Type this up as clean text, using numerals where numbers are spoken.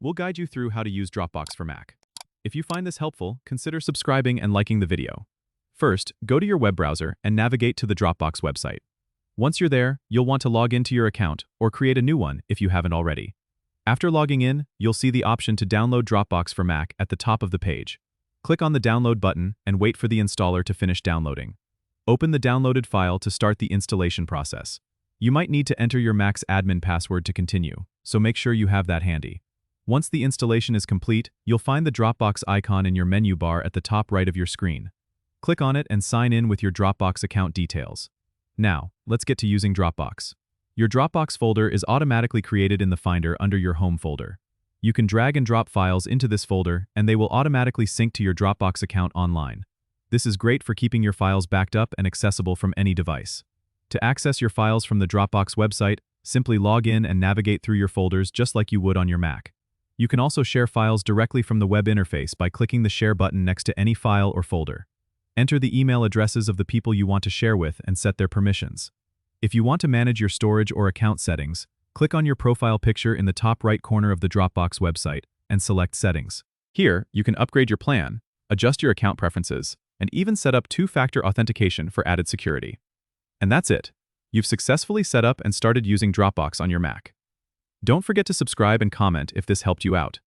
we'll guide you through how to use Dropbox for Mac. If you find this helpful, consider subscribing and liking the video. First, go to your web browser and navigate to the Dropbox website. Once you're there, you'll want to log into your account or create a new one if you haven't already. After logging in, you'll see the option to download Dropbox for Mac at the top of the page. Click on the download button and wait for the installer to finish downloading. Open the downloaded file to start the installation process. You might need to enter your Mac's admin password to continue, so make sure you have that handy. Once the installation is complete, you'll find the Dropbox icon in your menu bar at the top right of your screen. Click on it and sign in with your Dropbox account details. Now, let's get to using Dropbox. Your Dropbox folder is automatically created in the Finder under your Home folder. You can drag and drop files into this folder, and they will automatically sync to your Dropbox account online. This is great for keeping your files backed up and accessible from any device. To access your files from the Dropbox website, simply log in and navigate through your folders just like you would on your Mac. You can also share files directly from the web interface by clicking the Share button next to any file or folder. Enter the email addresses of the people you want to share with and set their permissions. If you want to manage your storage or account settings, click on your profile picture in the top right corner of the Dropbox website and select Settings. Here, you can upgrade your plan, adjust your account preferences, and even set up two-factor authentication for added security. And that's it. You've successfully set up and started using Dropbox on your Mac. Don't forget to subscribe and comment if this helped you out.